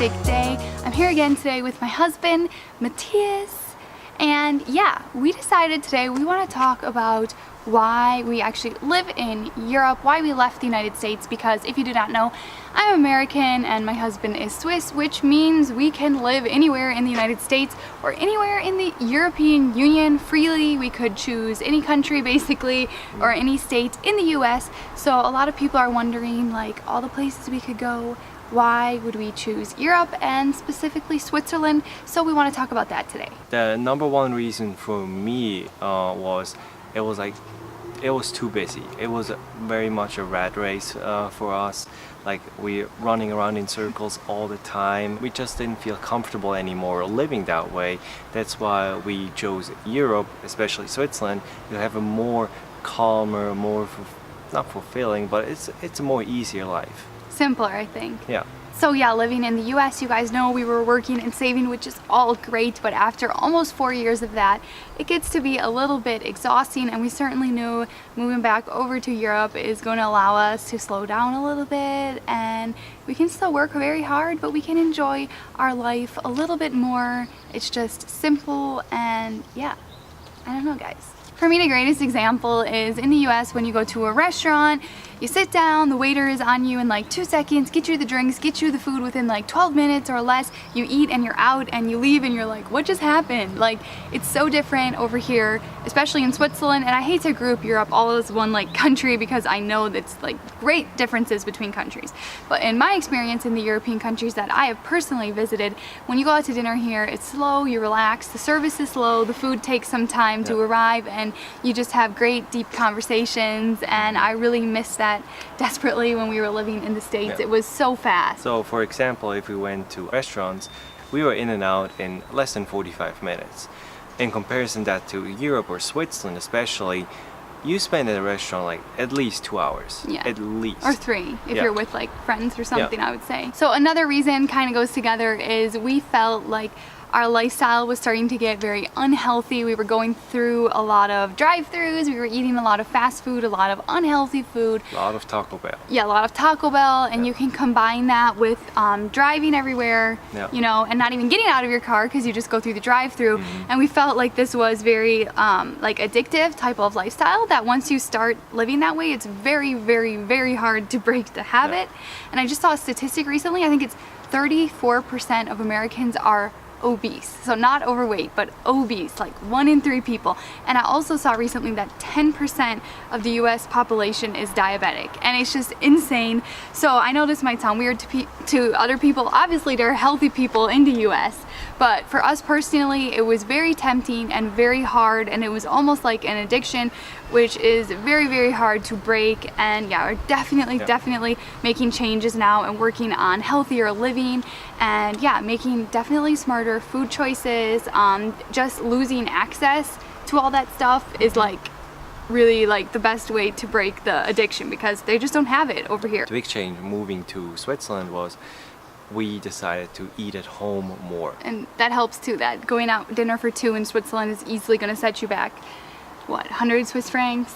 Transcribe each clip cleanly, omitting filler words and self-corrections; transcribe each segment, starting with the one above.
fantastic day. I'm here again today with my husband, Matthias, and yeah, we decided today we want to talk about why we actually live in Europe, why we left the United States, because if you do not know, I'm American and my husband is Swiss, which means we can live anywhere in the United States or anywhere in the European Union freely. We could choose any country basically, or any state in the US. So a lot of people are wondering, like, all the places we could go, why would we choose Europe and specifically Switzerland? So we want to talk about that today. The number one reason for me was it was too busy. It was very much a rat race for us. Like, we're running around in circles all the time. We just didn't feel comfortable anymore living that way. That's why we chose Europe, especially Switzerland, to have a more calmer, more not fulfilling, but it's a more easier life. Simpler, I think. Yeah. So yeah, living in the US, you guys know we were working and saving, which is all great, but after almost 4 years of that, it gets to be a little bit exhausting, and we certainly knew moving back over to Europe is going to allow us to slow down a little bit, and we can still work very hard, but we can enjoy our life a little bit more. It's just simple, and yeah, I don't know, guys. For me, the greatest example is in the US, when you go to a restaurant, you sit down, the waiter is on you in like 2 seconds, get you the drinks, get you the food within like 12 minutes or less, you eat and you're out and you leave and you're like, what just happened? Like, it's so different over here, especially in Switzerland, and I hate to group Europe all as one like country because I know that's like great differences between countries. But in my experience in the European countries that I have personally visited, when you go out to dinner here, it's slow, you relax, the service is slow, the food takes some time to arrive, and you just have great deep conversations, and I really miss that desperately when we were living in the States. It was so fast. So for example, if we went to restaurants, we were in and out in less than 45 minutes. In comparison that to Europe or Switzerland especially, you spend at a restaurant like at least 2 hours. Yeah. At least. Or 3 if you're with like friends or something, I would say. So another reason kind of goes together is we felt like our lifestyle was starting to get very unhealthy. We were going through a lot of drive-thrus, we were eating a lot of fast food, a lot of unhealthy food. A lot of Taco Bell. Yeah, a lot of Taco Bell, and you can combine that with driving everywhere, you know, and not even getting out of your car because you just go through the drive-thru. And we felt like this was very like addictive type of lifestyle, that once you start living that way, it's very, very, very hard to break the habit. And I just saw a statistic recently, I think it's 34% of Americans are obese. So not overweight, but obese, like 1 in 3 people. And I also saw recently that 10% of the US population is diabetic, and it's just insane. So I know this might sound weird to other people. Obviously there are healthy people in the US, but for us personally, it was very tempting and very hard, and it was almost like an addiction, which is very, very hard to break. And yeah, we're definitely making changes now and working on healthier living, and yeah, making definitely smarter food choices. Just losing access to all that stuff is like really like the best way to break the addiction, because they just don't have it over here. The big change moving to Switzerland was we decided to eat at home more. And that helps too, that going out dinner for 2 in Switzerland is easily going to set you back, what, 100 Swiss francs?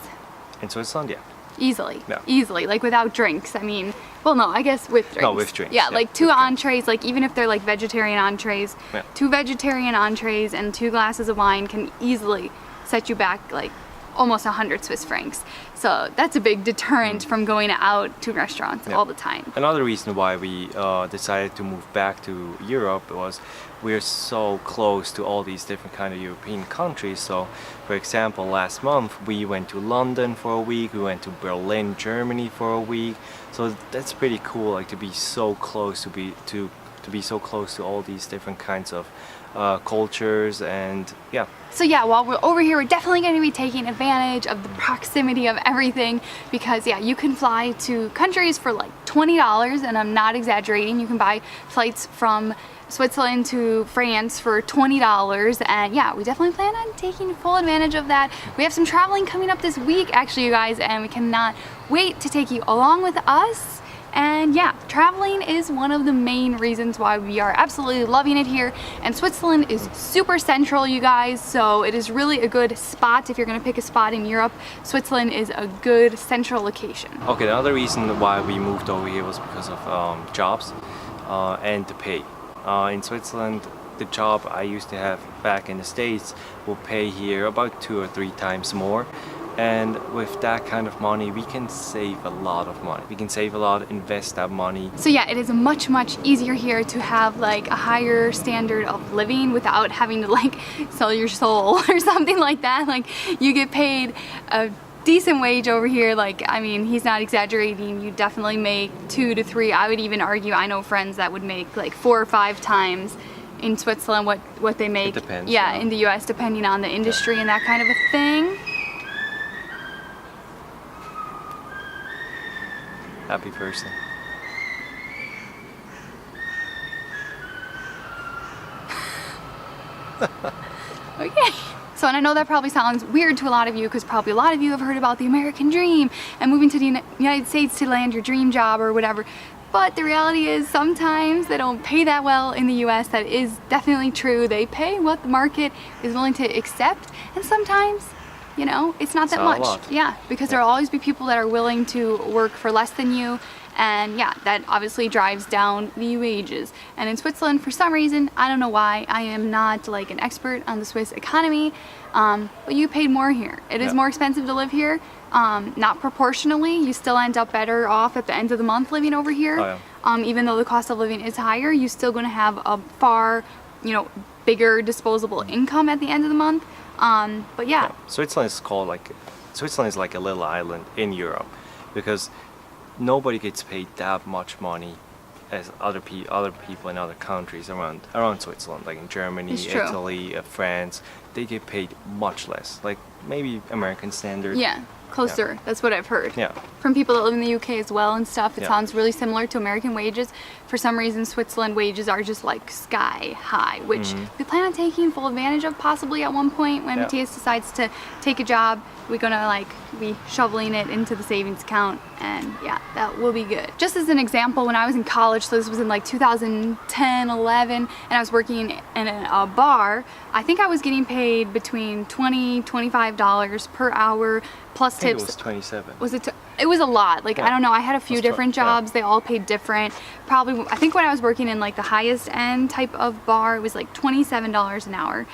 In Switzerland, yeah. Easily. Yeah. Easily, like without drinks. I mean, well, no, I guess with drinks. No, with drinks. Yeah, like 2 entrees, like even if they're like vegetarian entrees, 2 vegetarian entrees and 2 glasses of wine can easily set you back like almost 100 Swiss francs. So that's a big deterrent from going out to restaurants all the time. Another reason why we decided to move back to Europe was we're so close to all these different kind of European countries. So for example, last month we went to London for a week, we went to Berlin, Germany for a week. So that's pretty cool, like to be so close, to be so close to all these different kinds of cultures, and yeah. So yeah, while we're over here, we're definitely going to be taking advantage of the proximity of everything, because yeah, you can fly to countries for like $20, and I'm not exaggerating. You can buy flights from Switzerland to France for $20, and yeah, we definitely plan on taking full advantage of that. We have some traveling coming up this week, actually, you guys, and we cannot wait to take you along with us. And yeah, traveling is one of the main reasons why we are absolutely loving it here. And Switzerland is super central, you guys, so it is really a good spot. If you're gonna pick a spot in Europe, Switzerland is a good central location. Okay, another reason why we moved over here was because of jobs. and the pay. In Switzerland, the job I used to have back in the States will pay here about 2 or 3 times more. And with that kind of money, we can save a lot of money. We can save a lot, invest that money. So yeah, it is much easier here to have like a higher standard of living without having to like sell your soul or something like that. Like you get paid a decent wage over here. Like, I mean, he's not exaggerating. You definitely make 2 to 3. I would even argue, I know friends that would make like 4 or 5 times in Switzerland what they make. It depends. Yeah, in the US, depending on the industry and that kind of a thing. Happy person. Okay. So, and I know that probably sounds weird to a lot of you because probably a lot of you have heard about the American dream and moving to the United States to land your dream job or whatever. But the reality is sometimes they don't pay that well in the US. That is definitely true. They pay what the market is willing to accept, and sometimes, you know, it's not that much. Yeah, because there will always be people that are willing to work for less than you, and yeah, that obviously drives down the wages. And in Switzerland, for some reason, I don't know why, I am not like an expert on the Swiss economy, but you paid more here. It is more expensive to live here. Not proportionally, you still end up better off at the end of the month living over here. Oh, yeah. Even though the cost of living is higher, you're still going to have a far, you know, bigger disposable income at the end of the month. But yeah. Switzerland is like a little island in Europe, because nobody gets paid that much money as other people in other countries around Switzerland, like in Germany, Italy, France. They get paid much less, like maybe American standard. Yeah, closer. Yeah. That's what I've heard. Yeah. From people that live in the UK as well and stuff. It sounds really similar to American wages. For some reason, Switzerland wages are just like sky high, which we plan on taking full advantage of possibly at one point when Matthias decides to take a job. We're gonna like be shoveling it into the savings account, and yeah, that will be good. Just as an example, when I was in college, so this was in like 2010, 11, and I was working in a bar, I think I was getting paid between $20, $25 per hour plus tips. It was 27. Was it? It was a lot. Like, I don't know. I had a few different jobs. They all paid different. Probably, I think when I was working in like the highest end type of bar, it was like $27 an hour.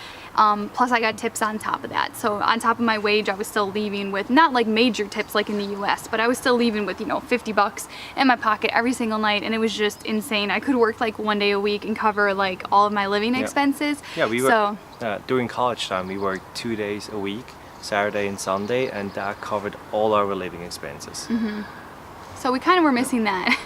Plus I got tips on top of that. So on top of my wage, I was still leaving with not like major tips like in the US, but I was still leaving with, you know, $50 in my pocket every single night, and it was just insane. I could work like 1 day a week and cover like all of my living expenses. Yeah, we were during college time. We worked 2 days a week, Saturday and Sunday, and that covered all our living expenses. So we kind of were missing that.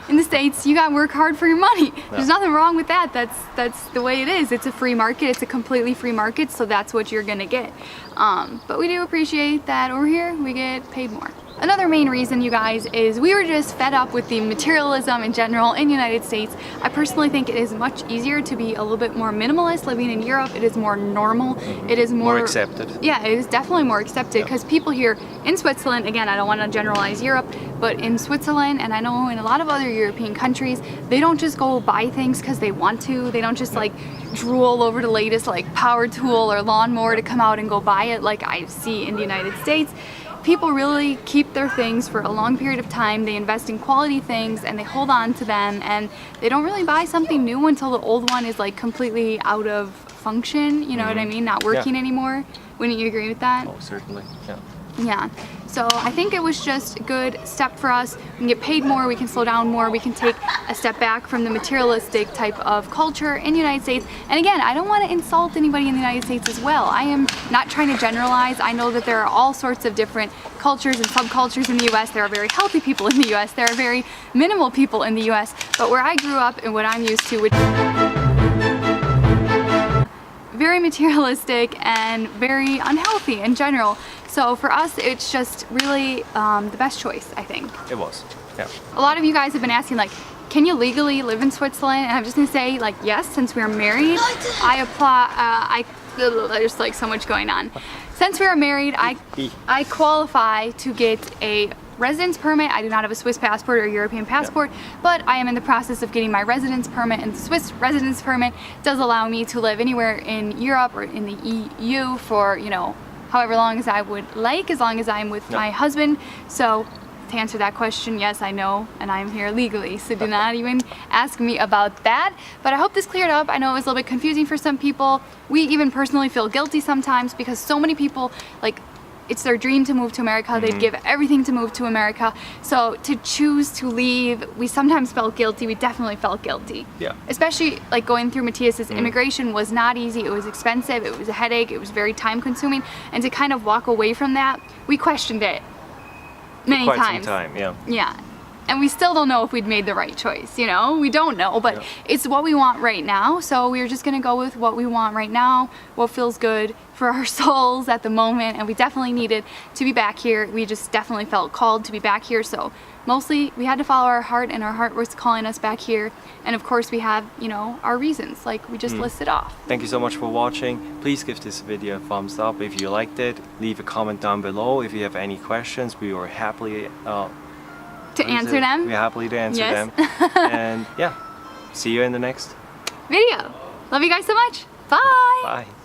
In the States, you gotta work hard for your money. There's nothing wrong with that. That's the way it is. It's a free market. It's a completely free market, so that's what you're gonna get. But we do appreciate that over here we get paid more. Another main reason, you guys, is we were just fed up with the materialism in general in the United States. I personally think it is much easier to be a little bit more minimalist living in Europe. It is more normal. It is more accepted. Yeah, it is definitely more accepted because people here in Switzerland, again, I don't want to generalize Europe, but in Switzerland, and I know in a lot of other European countries, they don't just go buy things because they want to. They don't just like drool over the latest like power tool or lawnmower to come out and go buy it like I see in the United States. People really keep their things for a long period of time. They invest in quality things and they hold on to them, and they don't really buy something new until the old one is like completely out of function, you know what I mean? Not working anymore. Wouldn't you agree with that? Oh, certainly. Yeah. So I think it was just a good step for us. We can get paid more, we can slow down more, we can take a step back from the materialistic type of culture in the United States. And again, I don't want to insult anybody in the United States as well. I am not trying to generalize. I know that there are all sorts of different cultures and subcultures in the US. There are very healthy people in the US. There are very minimal people in the US. But where I grew up and what I'm used to, which very materialistic and very unhealthy in general. So for us, it's just really the best choice, I think. It was, yeah. A lot of you guys have been asking, like, can you legally live in Switzerland? And I'm just gonna say, like, yes, since we're married, I apply, there's like so much going on. Since we are married, I qualify to get a residence permit. I do not have a Swiss passport or European passport, but I am in the process of getting my residence permit, and the Swiss residence permit does allow me to live anywhere in Europe or in the EU for, you know, however long as I would like, as long as I'm with my husband. So to answer that question, yes, I know, and I'm here legally, so do not even ask me about that. But I hope this cleared up. I know it was a little bit confusing for some people. We even personally feel guilty sometimes because so many people, like, it's their dream to move to America. They'd give everything to move to America. So to choose to leave, we sometimes felt guilty. We definitely felt guilty. Yeah. Especially like going through Matthias's immigration was not easy. It was expensive. It was a headache. It was very time consuming. And to kind of walk away from that, we questioned it many Quite times. some time, yeah. Yeah. And we still don't know if we'd made the right choice, you know? We don't know, but Yeah. it's what we want right now. So we're just gonna go with what we want right now, what feels good for our souls at the moment. And we definitely needed to be back here. We just definitely felt called to be back here. So mostly we had to follow our heart, and our heart was calling us back here. And of course we have, you know, our reasons, like we just listed off. Thank you so much for watching. Please give this video a thumbs up if you liked it. Leave a comment down below if you have any questions. We were happily To answer them. We're happily to answer Yes. them. And yeah, see you in the next Video. Love you guys so much. Bye. Bye.